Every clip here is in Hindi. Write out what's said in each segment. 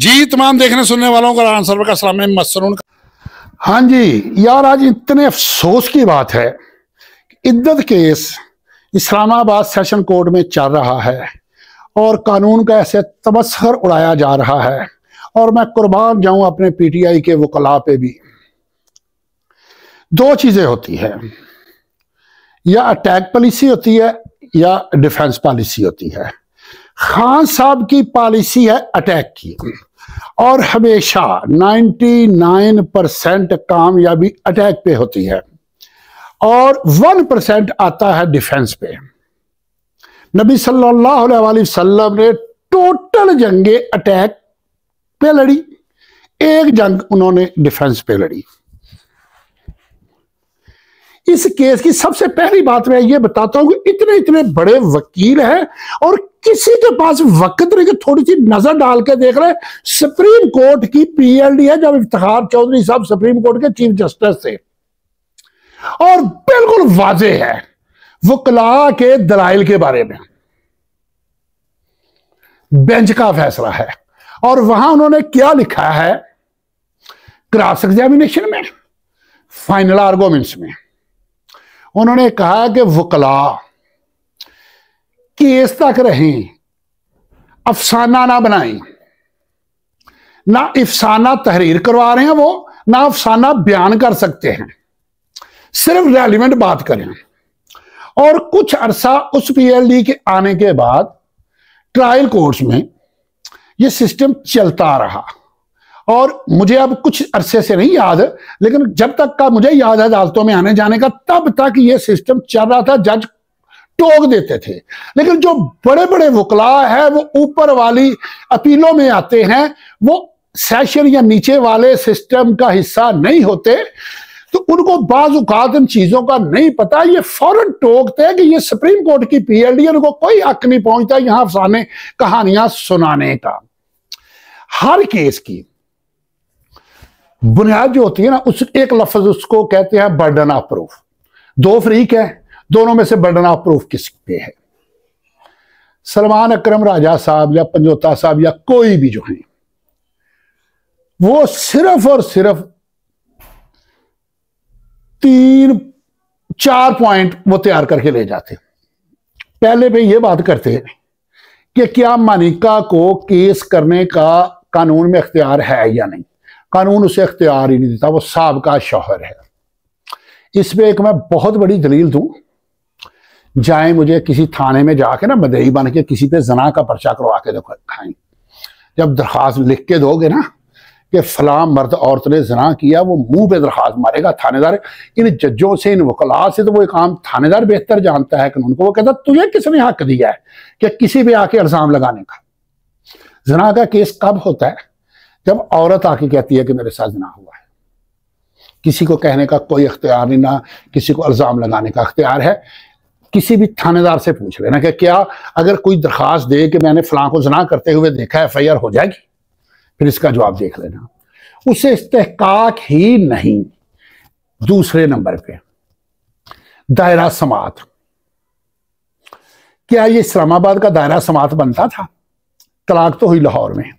जी तमाम देखने सुनने वालों को आंसर का सलाम मसरून। हाँ जी यार, आज इतने अफसोस की बात है कि इद्दत केस इस्लामाबाद सेशन कोर्ट में चल रहा है और कानून का ऐसे तबसर उड़ाया जा रहा है। और मैं कुर्बान जाऊं अपने पीटीआई के वकला पे भी। दो चीजें होती है, या अटैक पॉलिसी होती है या डिफेंस पॉलिसी होती है। खान साहब की पॉलिसी है अटैक की, और हमेशा 99% कामयाबी अटैक पे होती है और 1% आता है डिफेंस पे। नबी सल्लल्लाहु अलैहि वसल्लम ने टोटल जंगे अटैक पे लड़ी, एक जंग उन्होंने डिफेंस पे लड़ी। इस केस की सबसे पहली बात मैं ये बताता हूं कि इतने इतने बड़े वकील हैं और किसी के पास वक्त नहीं कि थोड़ी सी नजर डाल के देख रहे। सुप्रीम कोर्ट की पीएलडी है, जब इफ्तिखार चौधरी साहब सुप्रीम कोर्ट के चीफ जस्टिस थे, और बिल्कुल वाजे है वकला के दलाइल के बारे में। बेंच का फैसला है और वहां उन्होंने क्या लिखा है क्रॉस एग्जामिनेशन में, फाइनल आर्गुमेंट्स में। उन्होंने कहा कि वकला केस तक रहें, अफसाना ना बनाएं, ना अफसाना तहरीर करवा रहे हैं वो, ना अफसाना बयान कर सकते हैं, सिर्फ रेलिवेंट बात करें। और कुछ अरसा उस पीएलडी के आने के बाद ट्रायल कोर्ट्स में ये सिस्टम चलता रहा। और मुझे अब कुछ अरसे से नहीं याद, लेकिन जब तक का मुझे याद है अदालतों में आने जाने का, तब तक ये सिस्टम चल रहा था। जज टोक देते थे, लेकिन जो बड़े बड़े वकला है वो ऊपर वाली अपीलों में आते हैं, वो सेशन या नीचे वाले सिस्टम का हिस्सा नहीं होते, तो उनको बाज़ औक़ात इन चीजों का नहीं पता। ये फौरन टोकते हैं कि ये सुप्रीम कोर्ट की पीएलडी, उनको कोई हक नहीं पहुंचता यहां अफसाने कहानियां सुनाने का। हर केस की बुनियाद जो होती है ना, उस एक लफ्ज उसको कहते हैं बर्डन ऑफ प्रूफ। दो फरीक है, दोनों में से बर्डन ऑफ प्रूफ किस पे है? सलमान अकरम राजा साहब या पंजोता साहब या कोई भी जो है, वो सिर्फ और सिर्फ 3-4 पॉइंट वो तैयार करके ले जाते। पहले पे ये बात करते हैं कि क्या मानिका को केस करने का कानून में इख्तियार है या नहीं। कानून उसे इख्तियार ही नहीं देता, वो साबका शौहर है। इस पे एक मैं बहुत बड़ी दलील दूं, जाए मुझे किसी थाने में जाके ना मदई बन के किसी पे जना का पर्चा करवा के दिखाएं। जब दरखास्त लिख के दोगे ना कि फलां मर्द औरत ने जना किया, वो मुंह पे दरखास्त मारेगा थानेदार। इन जजों से, इन वकला से तो वो काम थानेदार बेहतर जानता है कानून को। वो कहता तुझे किसने हक दिया है कि किसी पे आके इल्जाम लगाने का। जना का केस कब होता है? जब औरत आके कहती है कि मेरे साथ जना हुआ है। किसी को कहने का कोई इख्तियार नहीं, ना किसी को इल्जाम लगाने का इख्तियार है। किसी भी थानेदार से पूछ लेना कि क्या अगर कोई दरखास्त दे कि मैंने फलां को जना करते हुए देखा, एफआईआर हो जाएगी? फिर इसका जवाब देख लेना। उसे इस्तेहकाक ही नहीं। दूसरे नंबर पे दायरा समात। क्या ये इस्लामाबाद का दायरा समात बनता था? तलाक तो हुई लाहौर में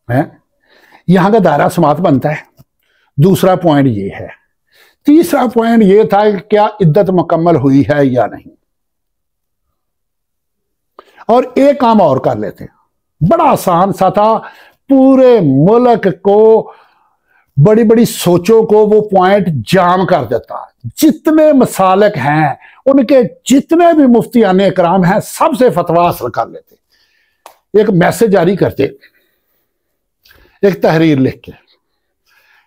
है, यहां का दायरा समात बनता है। दूसरा पॉइंट ये है। तीसरा पॉइंट ये था कि क्या इद्दत मुकम्मल हुई है या नहीं। और एक काम और कर लेते हैं, बड़ा आसान सा था। पूरे मुल्क को, बड़ी बड़ी सोचों को वो पॉइंट जाम कर देता। जितने मसालक हैं, उनके जितने भी मुफ्तियाने इकराम हैं, सबसे फतवा हासिल कर लेते। एक मैसेज जारी करते, एक तहरीर लिख के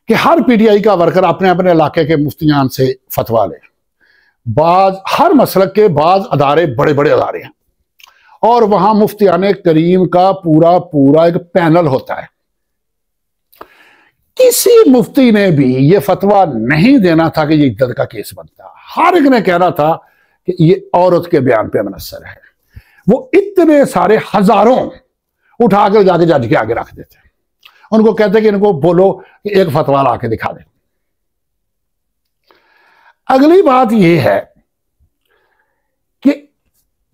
कि हर पीटीआई का वर्कर अपने अपने इलाके के मुफ्तियान से फतवा ले। हर मसलक के बाज अदारे बड़े बड़े अदारे हैं और वहां मुफ्तियाने करीम का पूरा पूरा एक पैनल होता है। किसी मुफ्ती ने भी ये फतवा नहीं देना था कि ये इद्दत का केस बनता। हर एक ने कहना था कि ये औरत के बयान पे मुनस्सर है। वो इतने सारे हजारों उठाकर जाके जज के आगे रख देते। उनको कहते कि इनको बोलो कि एक फतवा ला के दिखा दे। अगली बात यह है कि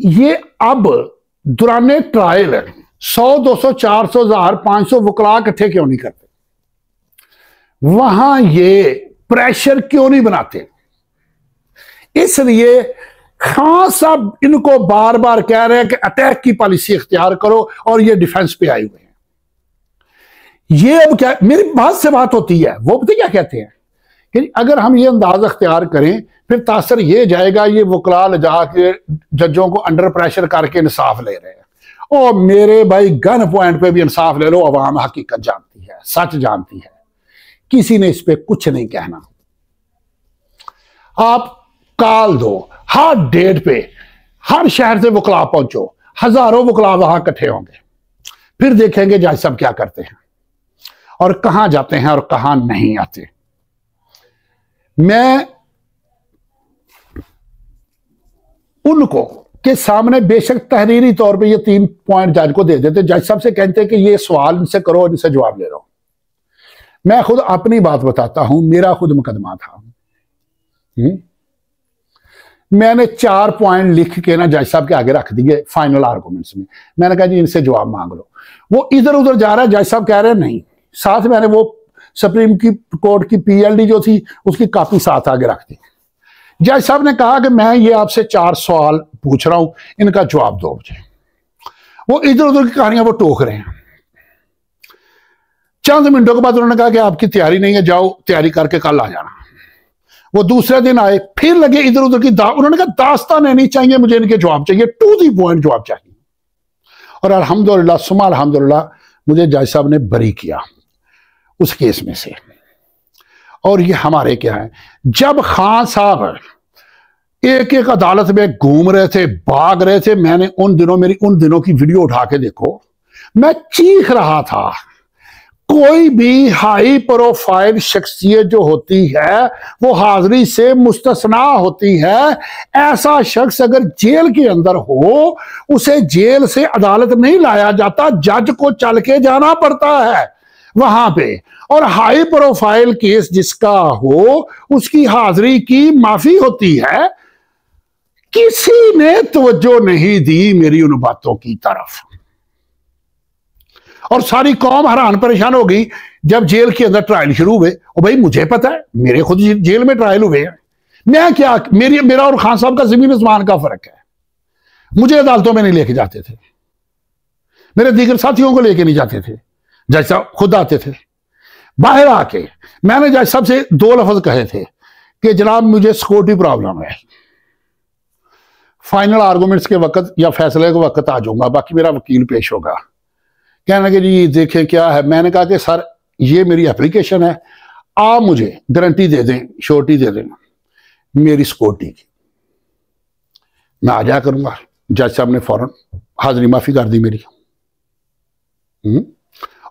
ये अब दौरान ट्रायल 100, 200, 400, 1000, 500 वकला इकट्ठे क्यों नहीं करते? वहां ये प्रेशर क्यों नहीं बनाते? इसलिए खान साहब इनको बार बार कह रहे हैं कि अटैक की पॉलिसी इख्तियार करो और ये डिफेंस पे आए हुए हैं। ये अब क्या, मेरी बात से बात होती है, वो पता क्या कहते हैं कि अगर हम ये अंदाज इख्तियार करें फिर तासर ये जाएगा ये वकला ले जाके जजों को अंडर प्रेशर करके इंसाफ ले रहे हैं। और मेरे भाई गन पॉइंट पे भी इंसाफ ले लो, अवाम हकीकत जानती है, सच जानती है, किसी ने इस पे कुछ नहीं कहना। आप कॉल दो, हर डेट पे हर शहर से वकला पहुंचो, हजारों वकला वहां इकट्ठे होंगे, फिर देखेंगे जज साहब क्या करते हैं और कहां जाते हैं और कहां नहीं आते। मैं उनको के सामने बेशक तहरीरी तौर पे ये 3 पॉइंट जज को दे देते, जज साहब से कहते हैं कि ये सवाल इनसे करो, इनसे जवाब ले लो। मैं खुद अपनी बात बताता हूं, मेरा खुद मुकदमा था। मैंने 4 पॉइंट लिख के ना जज साहब के आगे रख दिए फाइनल आर्गुमेंट्स में। मैंने कहा जी इनसे जवाब मांग लो। वो इधर उधर जा रहा है, जज साहब कह रहे हैं नहीं। साथ मैंने वो सुप्रीम की कोर्ट की पीएलडी जो थी उसकी कापी साथ आगे रख दी। जज साहब ने कहा कि मैं ये आपसे 4 सवाल पूछ रहा हूं, इनका जवाब दो मुझे। वो इधर उधर की कहानियां वो टोक रहे हैं। चंद मिनटों के बाद उन्होंने कहा कि आपकी तैयारी नहीं है, जाओ तैयारी करके कल आ जाना। वो दूसरे दिन आए, फिर लगे इधर उधर की उन्होंने कहा दास्तान नहीं चाहिए मुझे, इनके जवाब चाहिए, टू दी पॉइंट जवाब चाहिए। और अल्हम्दुलिल्लाह सुमा अल्हम्दुलिल्लाह मुझे जज साहब ने बरी किया उस केस में से। और ये हमारे क्या है, जब खान साहब एक एक अदालत में घूम रहे थे, भाग रहे थे, मैंने मेरी उन दिनों की वीडियो उठा के देखो, मैं चीख रहा था। कोई भी हाई प्रोफाइल शख्सियत जो होती है वो हाजिरी से मुस्तस्ना होती है। ऐसा शख्स अगर जेल के अंदर हो, उसे जेल से अदालत नहीं लाया जाता, जज को चल के जाना पड़ता है वहां पे। और हाई प्रोफाइल केस जिसका हो उसकी हाजिरी की माफी होती है। किसी ने तवज्जो नहीं दी मेरी उन बातों की तरफ, और सारी कौम हैरान परेशान हो गई जब जेल के अंदर ट्रायल शुरू हुए। और भाई मुझे पता है, मेरे खुद जेल में ट्रायल हुए हैं। मैं क्या, मेरा और खान साहब का जमीन आसमान का फर्क है। मुझे अदालतों में नहीं लेके जाते थे, मेरे दीगर साथियों को लेके नहीं जाते थे, जज साहब खुद आते थे। बाहर आके मैंने जज साहब से 2 लफ्ज कहे थे कि जनाब मुझे सिक्योरिटी प्रॉब्लम है, फाइनल आर्गूमेंट्स के वक्त या फैसले के वक्त आ जाऊंगा, बाकी मेरा वकील पेश होगा। कहने लगे जी देखें क्या है। मैंने कहा कि सर ये मेरी एप्लीकेशन है, आप मुझे गारंटी दे दें, श्योरिटी दे दें मेरी सिक्योरिटी की, मैं आ जाया करूंगा। जज साहब ने फौरन हाजिरी माफी कर दी मेरी।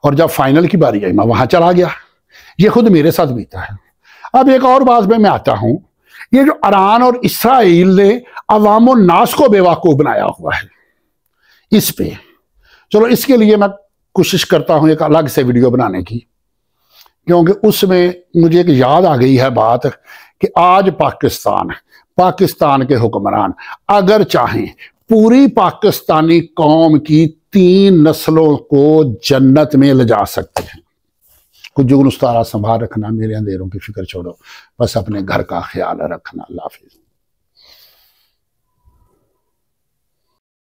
और जब फाइनल की बारी आई मैं वहां चला गया। ये खुद मेरे साथ बीता है। अब एक और बात में मैं आता हूं, ये जो ईरान और इसराइल ने अवाम नास को बेवकूफ बनाया हुआ है, इस पे चलो इसके लिए मैं कोशिश करता हूं एक अलग से वीडियो बनाने की, क्योंकि उसमें मुझे एक याद आ गई है बात कि आज पाकिस्तान के हुक्मरान अगर चाहें पूरी पाकिस्तानी कौम की 3 नस्लों को जन्नत में ले जा सकते हैं। कुछ जुगन उस्तारा संभाल रखना, मेरे अंधेरों की फिक्र छोड़ो, बस अपने घर का ख्याल रखना। अल्लाह हाफिज़।